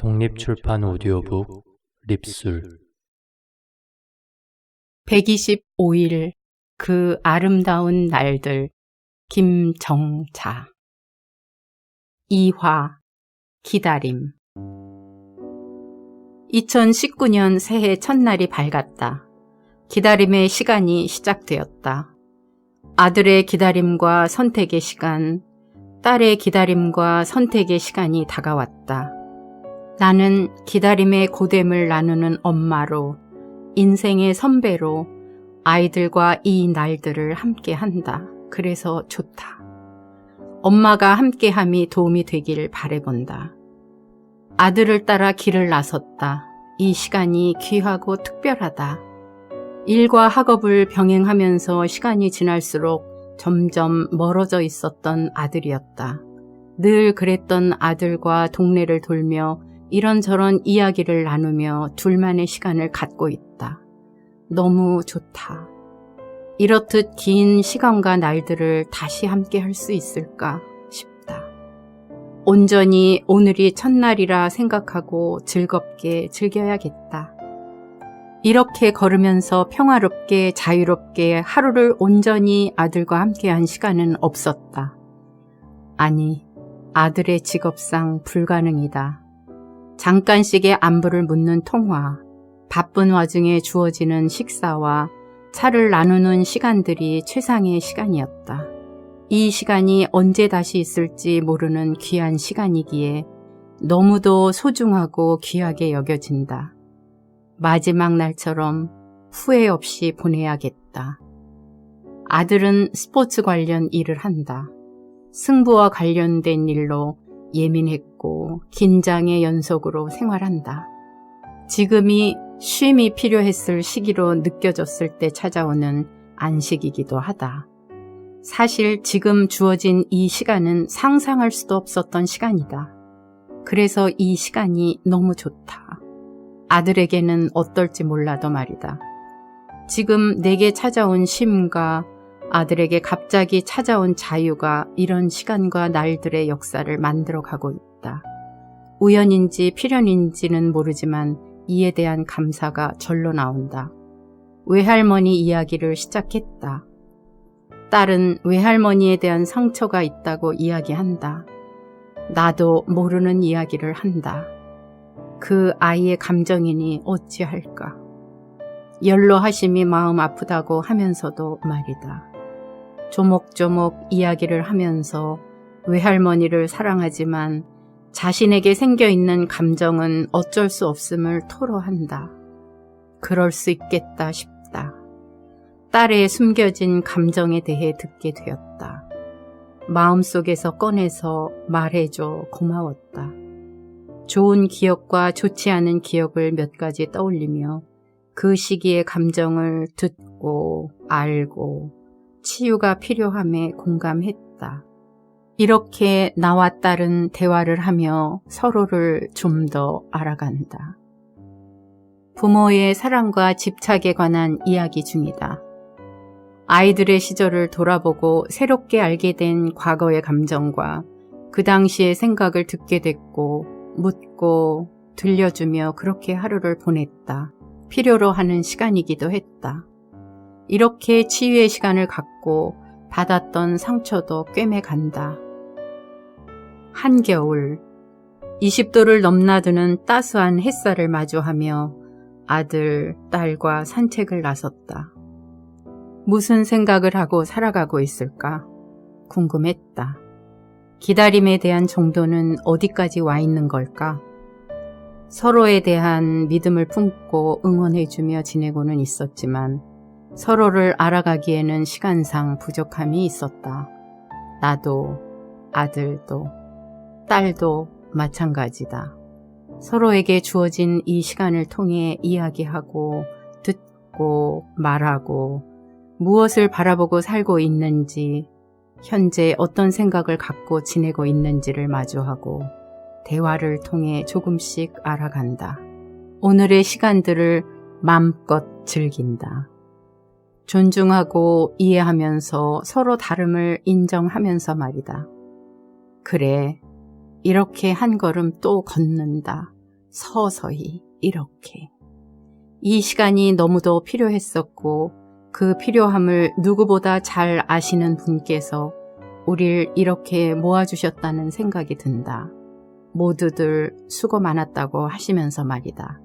독립출판 오디오북 립술 125일 그 아름다운 날들 김정자 2화 기다림 2019년 새해 첫날이 밝았다. 기다림의 시간이 시작되었다. 아들의 기다림과 선택의 시간, 딸의 기다림과 선택의 시간이 다가왔다. 나는 기다림의 고됨을 나누는 엄마로, 인생의 선배로 아이들과 이 날들을 함께한다. 그래서 좋다. 엄마가 함께함이 도움이 되길 바라본다. 아들을 따라 길을 나섰다. 이 시간이 귀하고 특별하다. 일과 학업을 병행하면서 시간이 지날수록 점점 멀어져 있었던 아들이었다. 늘 그랬던 아들과 동네를 돌며 이런저런 이야기를 나누며 둘만의 시간을 갖고 있다. 너무 좋다. 이렇듯 긴 시간과 날들을 다시 함께 할 수 있을까 싶다. 온전히 오늘이 첫날이라 생각하고 즐겁게 즐겨야겠다. 이렇게 걸으면서 평화롭게 자유롭게 하루를 온전히 아들과 함께한 시간은 없었다. 아니, 아들의 직업상 불가능이다. 잠깐씩의 안부를 묻는 통화, 바쁜 와중에 주어지는 식사와 차를 나누는 시간들이 최상의 시간이었다. 이 시간이 언제 다시 있을지 모르는 귀한 시간이기에 너무도 소중하고 귀하게 여겨진다. 마지막 날처럼 후회 없이 보내야겠다. 아들은 스포츠 관련 일을 한다. 승부와 관련된 일로 예민했고 긴장의 연속으로 생활한다. 지금이 쉼이 필요했을 시기로 느껴졌을 때 찾아오는 안식이기도 하다. 사실 지금 주어진 이 시간은 상상할 수도 없었던 시간이다. 그래서 이 시간이 너무 좋다. 아들에게는 어떨지 몰라도 말이다. 지금 내게 찾아온 쉼과 아들에게 갑자기 찾아온 자유가 이런 시간과 날들의 역사를 만들어가고 있다. 우연인지 필연인지는 모르지만 이에 대한 감사가 절로 나온다. 외할머니 이야기를 시작했다. 딸은 외할머니에 대한 상처가 있다고 이야기한다. 나도 모르는 이야기를 한다. 그 아이의 감정이니 어찌할까. 연로하심이 마음 아프다고 하면서도 말이다. 조목조목 이야기를 하면서 외할머니를 사랑하지만 자신에게 생겨있는 감정은 어쩔 수 없음을 토로한다. 그럴 수 있겠다 싶다. 딸의 숨겨진 감정에 대해 듣게 되었다. 마음속에서 꺼내서 말해줘 고마웠다. 좋은 기억과 좋지 않은 기억을 몇 가지 떠올리며 그 시기의 감정을 듣고 알고 치유가 필요함에 공감했다. 이렇게 나와 딸은 대화를 하며 서로를 좀 더 알아간다. 부모의 사랑과 집착에 관한 이야기 중이다. 아이들의 시절을 돌아보고 새롭게 알게 된 과거의 감정과 그 당시의 생각을 듣게 됐고 묻고 들려주며 그렇게 하루를 보냈다. 필요로 하는 시간이기도 했다. 이렇게 치유의 시간을 갖고 받았던 상처도 꿰매간다. 한겨울 20도를 넘나드는 따스한 햇살을 마주하며 아들, 딸과 산책을 나섰다. 무슨 생각을 하고 살아가고 있을까 궁금했다. 기다림에 대한 정도는 어디까지 와 있는 걸까? 서로에 대한 믿음을 품고 응원해주며 지내고는 있었지만 서로를 알아가기에는 시간상 부족함이 있었다. 나도, 아들도, 딸도 마찬가지다. 서로에게 주어진 이 시간을 통해 이야기하고 듣고 말하고 무엇을 바라보고 살고 있는지, 현재 어떤 생각을 갖고 지내고 있는지를 마주하고 대화를 통해 조금씩 알아간다. 오늘의 시간들을 마음껏 즐긴다. 존중하고 이해하면서 서로 다름을 인정하면서 말이다. 그래, 이렇게 한 걸음 또 걷는다. 서서히 이렇게. 이 시간이 너무도 필요했었고 그 필요함을 누구보다 잘 아시는 분께서 우릴 이렇게 모아주셨다는 생각이 든다. 모두들 수고 많았다고 하시면서 말이다.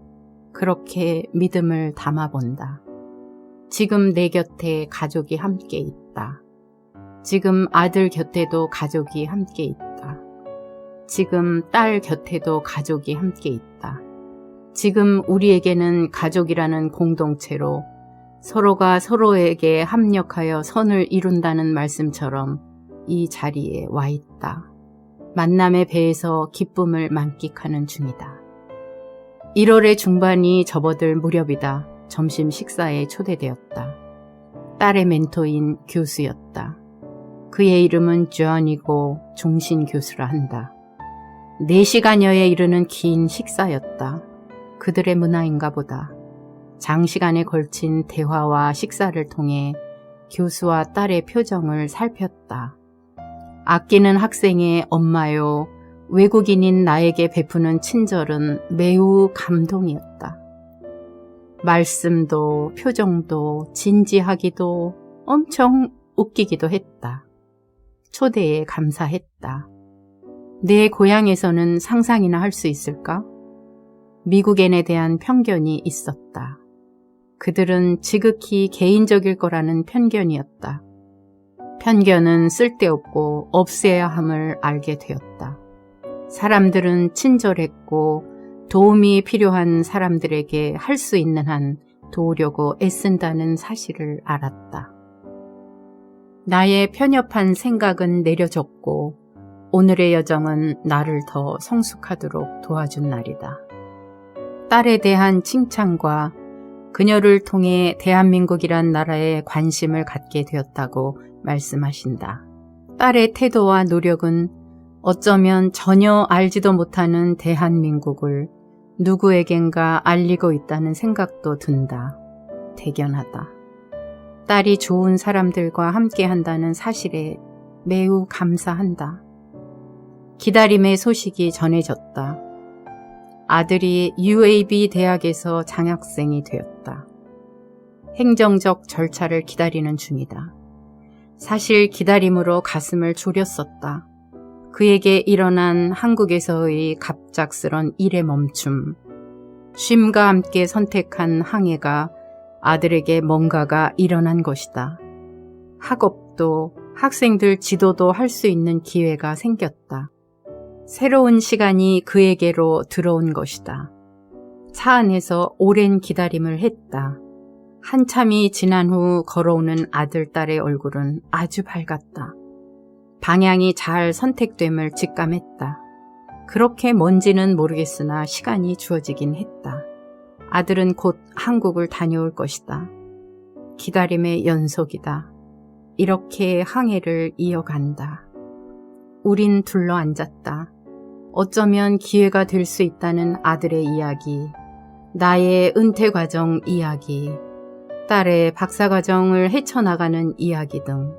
그렇게 믿음을 담아본다. 지금 내 곁에 가족이 함께 있다. 지금 아들 곁에도 가족이 함께 있다. 지금 딸 곁에도 가족이 함께 있다. 지금 우리에게는 가족이라는 공동체로 서로가 서로에게 합력하여 선을 이룬다는 말씀처럼 이 자리에 와 있다. 만남의 배에서 기쁨을 만끽하는 중이다. 1월의 중반이 접어들 무렵이다. 점심 식사에 초대되었다. 딸의 멘토인 교수였다. 그의 이름은 존이고 종신 교수라 한다. 4시간여에 이르는 긴 식사였다. 그들의 문화인가 보다. 장시간에 걸친 대화와 식사를 통해 교수와 딸의 표정을 살폈다. 아끼는 학생의 엄마요, 외국인인 나에게 베푸는 친절은 매우 감동이었다. 말씀도 표정도 진지하기도 엄청 웃기기도 했다. 초대에 감사했다. 내 고향에서는 상상이나 할 수 있을까? 미국인에 대한 편견이 있었다. 그들은 지극히 개인적일 거라는 편견이었다. 편견은 쓸데없고 없애야 함을 알게 되었다. 사람들은 친절했고 도움이 필요한 사람들에게 할 수 있는 한 도우려고 애쓴다는 사실을 알았다. 나의 편협한 생각은 내려졌고 오늘의 여정은 나를 더 성숙하도록 도와준 날이다. 딸에 대한 칭찬과 그녀를 통해 대한민국이란 나라에 관심을 갖게 되었다고 말씀하신다. 딸의 태도와 노력은 어쩌면 전혀 알지도 못하는 대한민국을 누구에겐가 알리고 있다는 생각도 든다. 대견하다. 딸이 좋은 사람들과 함께 한다는 사실에 매우 감사한다. 기다림의 소식이 전해졌다. 아들이 UAB 대학에서 장학생이 되었다. 행정적 절차를 기다리는 중이다. 사실 기다림으로 가슴을 졸였었다. 그에게 일어난 한국에서의 갑작스런 일의 멈춤, 쉼과 함께 선택한 항해가 아들에게 뭔가가 일어난 것이다. 학업도 학생들 지도도 할 수 있는 기회가 생겼다. 새로운 시간이 그에게로 들어온 것이다. 차 안에서 오랜 기다림을 했다. 한참이 지난 후 걸어오는 아들, 딸의 얼굴은 아주 밝았다. 방향이 잘 선택됨을 직감했다. 그렇게 뭔지는 모르겠으나 시간이 주어지긴 했다. 아들은 곧 한국을 다녀올 것이다. 기다림의 연속이다. 이렇게 항해를 이어간다. 우린 둘러앉았다. 어쩌면 기회가 될 수 있다는 아들의 이야기, 나의 은퇴 과정 이야기, 딸의 박사 과정을 헤쳐나가는 이야기 등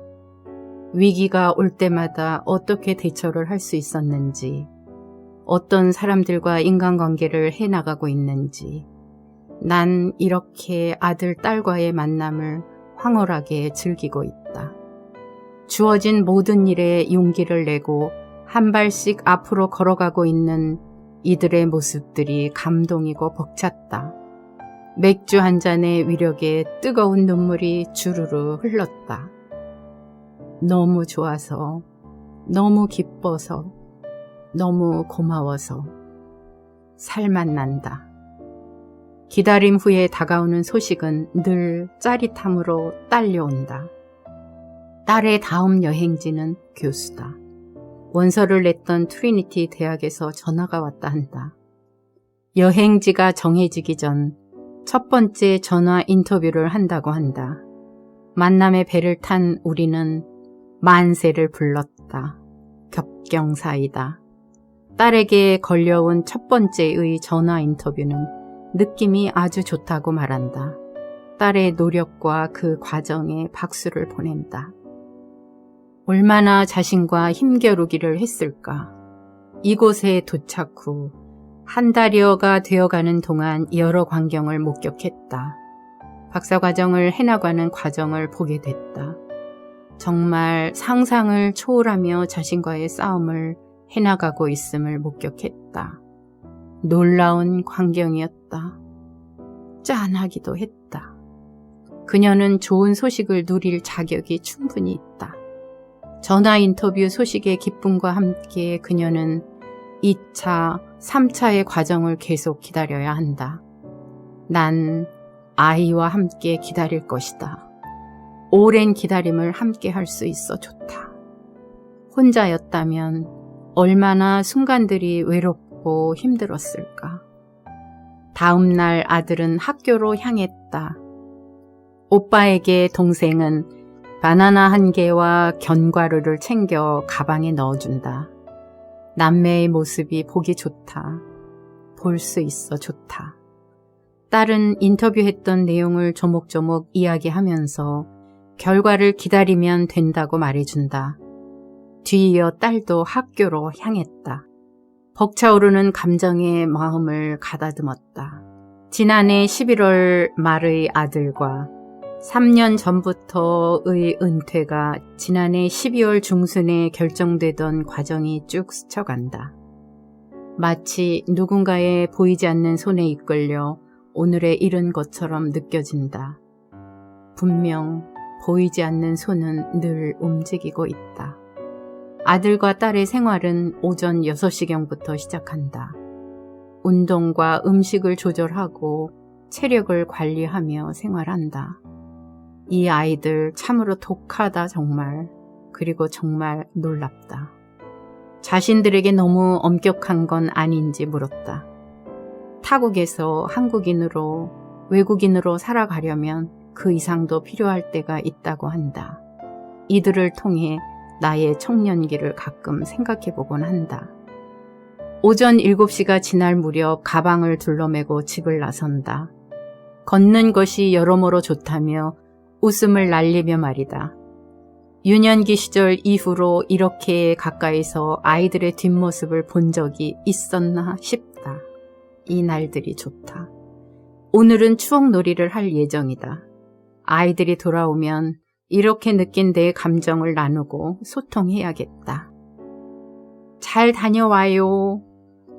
위기가 올 때마다 어떻게 대처를 할 수 있었는지, 어떤 사람들과 인간관계를 해나가고 있는지, 난 이렇게 아들, 딸과의 만남을 황홀하게 즐기고 있다. 주어진 모든 일에 용기를 내고 한 발씩 앞으로 걸어가고 있는 이들의 모습들이 감동이고 벅찼다. 맥주 한 잔의 위력에 뜨거운 눈물이 주르르 흘렀다. 너무 좋아서, 너무 기뻐서, 너무 고마워서 살맛 난다. 기다림 후에 다가오는 소식은 늘 짜릿함으로 딸려온다. 딸의 다음 여행지는 교수다. 원서를 냈던 트리니티 대학에서 전화가 왔다 한다. 여행지가 정해지기 전 첫 번째 전화 인터뷰를 한다고 한다. 만남의 배를 탄 우리는 만세를 불렀다. 겹경사이다. 딸에게 걸려온 첫 번째의 전화 인터뷰는 느낌이 아주 좋다고 말한다. 딸의 노력과 그 과정에 박수를 보낸다. 얼마나 자신과 힘겨루기를 했을까. 이곳에 도착 후 한 달여가 되어가는 동안 여러 광경을 목격했다. 박사과정을 해나가는 과정을 보게 됐다. 정말 상상을 초월하며 자신과의 싸움을 해나가고 있음을 목격했다. 놀라운 광경이었다. 짠하기도 했다. 그녀는 좋은 소식을 누릴 자격이 충분히 있다. 전화 인터뷰 소식의 기쁨과 함께 그녀는 2차, 3차의 과정을 계속 기다려야 한다. 난 아이와 함께 기다릴 것이다. 오랜 기다림을 함께 할 수 있어 좋다. 혼자였다면 얼마나 순간들이 외롭고 힘들었을까. 다음 날 아들은 학교로 향했다. 오빠에게 동생은 바나나 1개와 견과류를 챙겨 가방에 넣어준다. 남매의 모습이 보기 좋다. 볼 수 있어 좋다. 딸은 인터뷰했던 내용을 조목조목 이야기하면서 결과를 기다리면 된다고 말해준다. 뒤이어 딸도 학교로 향했다. 벅차오르는 감정에 마음을 가다듬었다. 지난해 11월 말의 아들과 3년 전부터의 은퇴가 지난해 12월 중순에 결정되던 과정이 쭉 스쳐간다. 마치 누군가의 보이지 않는 손에 이끌려 오늘에 이른 것처럼 느껴진다. 분명 보이지 않는 손은 늘 움직이고 있다. 아들과 딸의 생활은 오전 6시경부터 시작한다. 운동과 음식을 조절하고 체력을 관리하며 생활한다. 이 아이들 참으로 독하다 정말. 그리고 정말 놀랍다. 자신들에게 너무 엄격한 건 아닌지 물었다. 타국에서 한국인으로 외국인으로 살아가려면 그 이상도 필요할 때가 있다고 한다. 이들을 통해 나의 청년기를 가끔 생각해보곤 한다. 오전 7시가 지날 무렵 가방을 둘러매고 집을 나선다. 걷는 것이 여러모로 좋다며 웃음을 날리며 말이다. 유년기 시절 이후로 이렇게 가까이서 아이들의 뒷모습을 본 적이 있었나 싶다. 이 날들이 좋다. 오늘은 추억놀이를 할 예정이다. 아이들이 돌아오면 이렇게 느낀 내 감정을 나누고 소통해야겠다. 잘 다녀와요.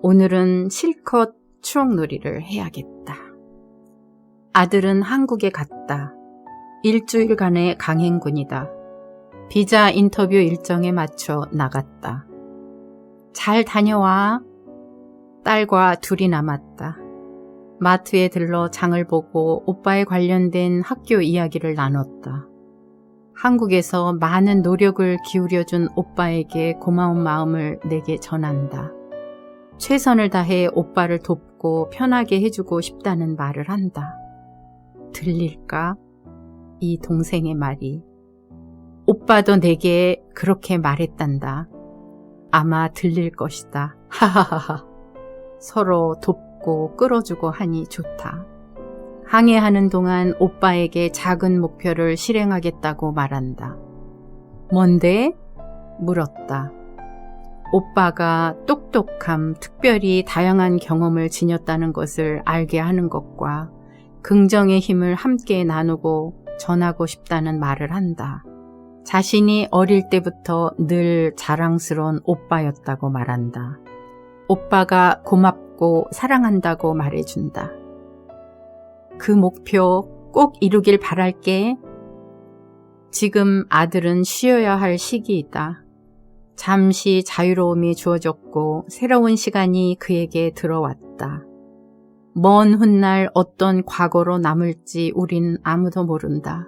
오늘은 실컷 추억놀이를 해야겠다. 아들은 한국에 갔다. 일주일간의 강행군이다. 비자 인터뷰 일정에 맞춰 나갔다. 잘 다녀와. 딸과 둘이 남았다. 마트에 들러 장을 보고 오빠에 관련된 학교 이야기를 나눴다. 한국에서 많은 노력을 기울여준 오빠에게 고마운 마음을 내게 전한다. 최선을 다해 오빠를 돕고 편하게 해주고 싶다는 말을 한다. 들릴까? 이 동생의 말이. 오빠도 내게 그렇게 말했단다. 아마 들릴 것이다. 하하하하. 서로 돕고 끌어주고 하니 좋다. 항해하는 동안 오빠에게 작은 목표를 실행하겠다고 말한다. 뭔데? 물었다. 오빠가 똑똑함, 특별히 다양한 경험을 지녔다는 것을 알게 하는 것과 긍정의 힘을 함께 나누고 전하고 싶다는 말을 한다. 자신이 어릴 때부터 늘 자랑스러운 오빠였다고 말한다. 오빠가 고맙고 사랑한다고 말해준다. 그 목표 꼭 이루길 바랄게. 지금 아들은 쉬어야 할 시기이다. 잠시 자유로움이 주어졌고 새로운 시간이 그에게 들어왔다. 먼 훗날 어떤 과거로 남을지 우린 아무도 모른다.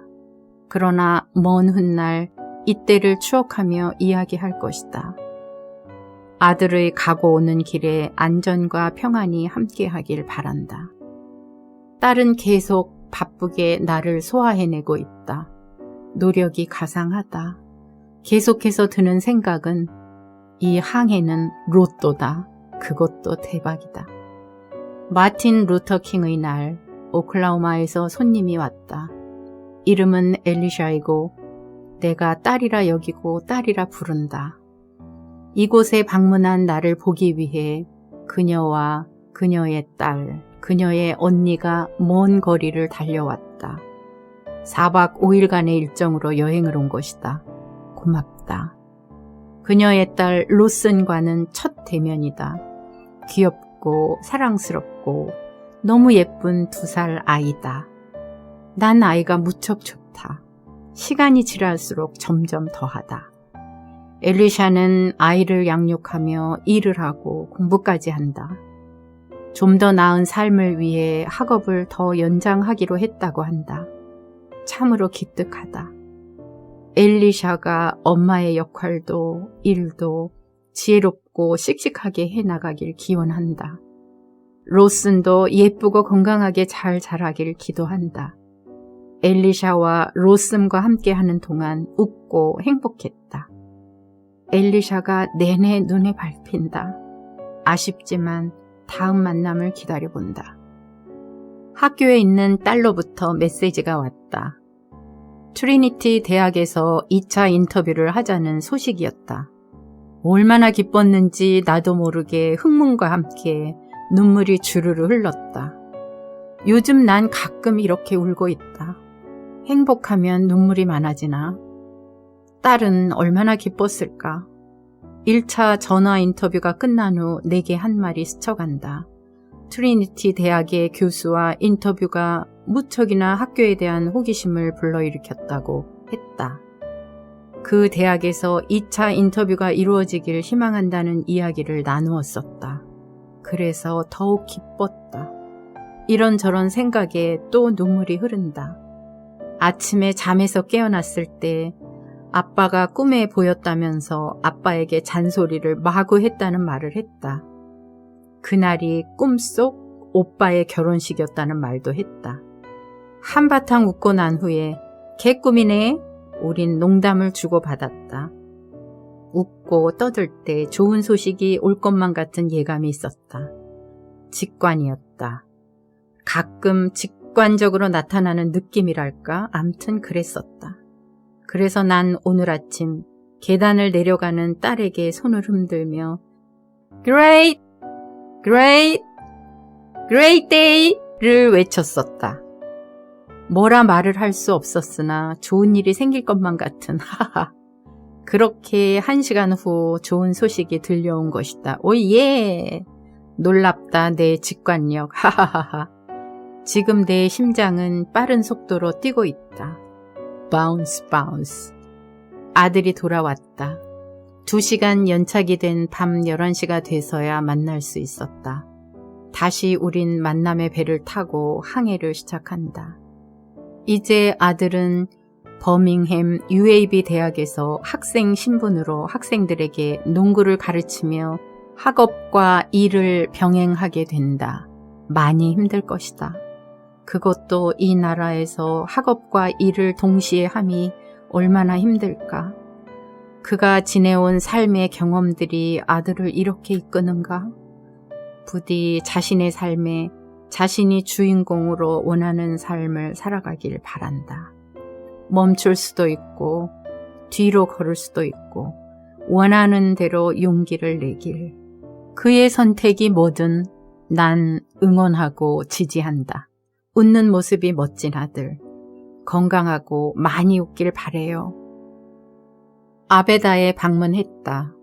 그러나 먼 훗날 이때를 추억하며 이야기할 것이다. 아들의 가고 오는 길에 안전과 평안이 함께하길 바란다. 딸은 계속 바쁘게 나를 소화해내고 있다. 노력이 가상하다. 계속해서 드는 생각은 이 항해는 로또다. 그것도 대박이다. 마틴 루터킹의 날, 오클라호마에서 손님이 왔다. 이름은 엘리샤이고 내가 딸이라 여기고 딸이라 부른다. 이곳에 방문한 나를 보기 위해 그녀와 그녀의 딸, 그녀의 언니가 먼 거리를 달려왔다. 4박 5일간의 일정으로 여행을 온 것이다. 고맙다. 그녀의 딸 로슨과는 첫 대면이다. 귀엽고 사랑스럽고 너무 예쁜 2살 아이다. 난 아이가 무척 좋다. 시간이 지날수록 점점 더하다. 엘리샤는 아이를 양육하며 일을 하고 공부까지 한다. 좀 더 나은 삶을 위해 학업을 더 연장하기로 했다고 한다. 참으로 기특하다. 엘리샤가 엄마의 역할도 일도 지혜롭고 씩씩하게 해나가길 기원한다. 로슨도 예쁘고 건강하게 잘 자라길 기도한다. 엘리샤와 로슨과 함께하는 동안 웃고 행복했다. 엘리샤가 내내 눈에 밟힌다. 아쉽지만 다음 만남을 기다려본다. 학교에 있는 딸로부터 메시지가 왔다. 트리니티 대학에서 2차 인터뷰를 하자는 소식이었다. 얼마나 기뻤는지 나도 모르게 흥문과 함께 눈물이 주르르 흘렀다. 요즘 난 가끔 이렇게 울고 있다. 행복하면 눈물이 많아지나? 딸은 얼마나 기뻤을까? 1차 전화 인터뷰가 끝난 후 내게 한 말이 스쳐간다. 트리니티 대학의 교수와 인터뷰가 무척이나 학교에 대한 호기심을 불러일으켰다고 했다. 그 대학에서 2차 인터뷰가 이루어지길 희망한다는 이야기를 나누었었다. 그래서 더욱 기뻤다. 이런저런 생각에 또 눈물이 흐른다. 아침에 잠에서 깨어났을 때 아빠가 꿈에 보였다면서 아빠에게 잔소리를 마구 했다는 말을 했다. 그날이 꿈속 오빠의 결혼식이었다는 말도 했다. 한바탕 웃고 난 후에 개꿈이네. 우린 농담을 주고받았다. 웃고 떠들 때 좋은 소식이 올 것만 같은 예감이 있었다. 직관이었다. 가끔 직관적으로 나타나는 느낌이랄까? 암튼 그랬었다. 그래서 난 오늘 아침 계단을 내려가는 딸에게 손을 흔들며 Great! Great! Great Day!를 외쳤었다. 뭐라 말을 할 수 없었으나 좋은 일이 생길 것만 같은 하하. 그렇게 1시간 후 좋은 소식이 들려온 것이다. 오예! 놀랍다 내 직관력. 하하하하. 지금 내 심장은 빠른 속도로 뛰고 있다. 바운스 바운스. 아들이 돌아왔다. 2시간 연착이 된 밤 11시가 돼서야 만날 수 있었다. 다시 우린 만남의 배를 타고 항해를 시작한다. 이제 아들은 버밍햄 UAB 대학에서 학생 신분으로 학생들에게 농구를 가르치며 학업과 일을 병행하게 된다. 많이 힘들 것이다. 그것도 이 나라에서 학업과 일을 동시에 함이 얼마나 힘들까? 그가 지내온 삶의 경험들이 아들을 이렇게 이끄는가? 부디 자신의 삶에 자신이 주인공으로 원하는 삶을 살아가길 바란다. 멈출 수도 있고 뒤로 걸을 수도 있고 원하는 대로 용기를 내길. 그의 선택이 뭐든 난 응원하고 지지한다. 웃는 모습이 멋진 아들. 건강하고 많이 웃길 바래요. 아베다에 방문했다.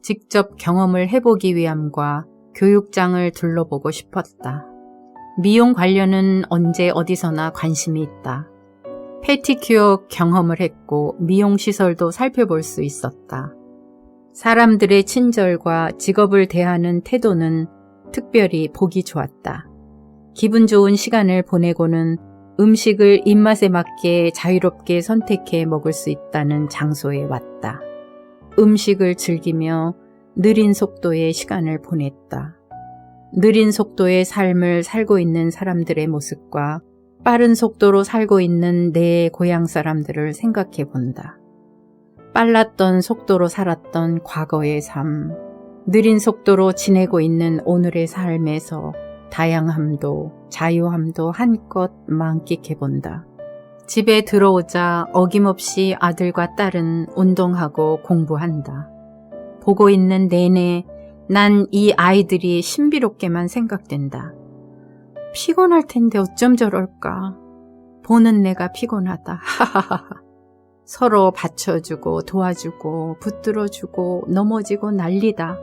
직접 경험을 해보기 위함과 교육장을 둘러보고 싶었다. 미용 관련은 언제 어디서나 관심이 있다. 패티큐어 경험을 했고 미용시설도 살펴볼 수 있었다. 사람들의 친절과 직업을 대하는 태도는 특별히 보기 좋았다. 기분 좋은 시간을 보내고는 음식을 입맛에 맞게 자유롭게 선택해 먹을 수 있다는 장소에 왔다. 음식을 즐기며 느린 속도의 시간을 보냈다. 느린 속도의 삶을 살고 있는 사람들의 모습과 빠른 속도로 살고 있는 내 고향 사람들을 생각해 본다. 빨랐던 속도로 살았던 과거의 삶, 느린 속도로 지내고 있는 오늘의 삶에서 다양함도 자유함도 한껏 만끽해 본다. 집에 들어오자 어김없이 아들과 딸은 운동하고 공부한다. 보고 있는 내내 난 이 아이들이 신비롭게만 생각된다. 피곤할 텐데 어쩜 저럴까. 보는 내가 피곤하다. 하하하. 서로 받쳐주고 도와주고 붙들어주고 넘어지고 난리다.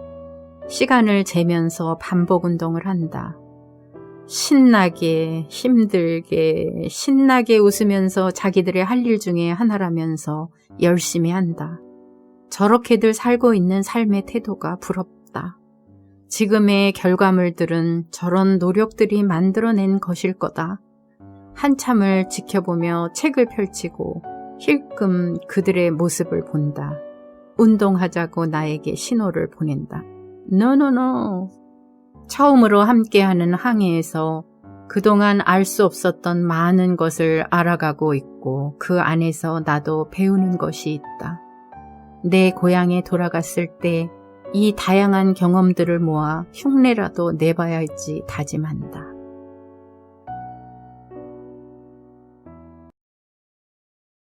시간을 재면서 반복 운동을 한다. 신나게 힘들게 신나게 웃으면서 자기들의 할 일 중에 하나라면서 열심히 한다. 저렇게들 살고 있는 삶의 태도가 부럽다. 지금의 결과물들은 저런 노력들이 만들어낸 것일 거다. 한참을 지켜보며 책을 펼치고 힐끔 그들의 모습을 본다. 운동하자고 나에게 신호를 보낸다. 노노노. 처음으로 함께하는 항해에서 그동안 알 수 없었던 많은 것을 알아가고 있고 그 안에서 나도 배우는 것이 있다. 내 고향에 돌아갔을 때 이 다양한 경험들을 모아 흉내라도 내봐야 할지 다짐한다.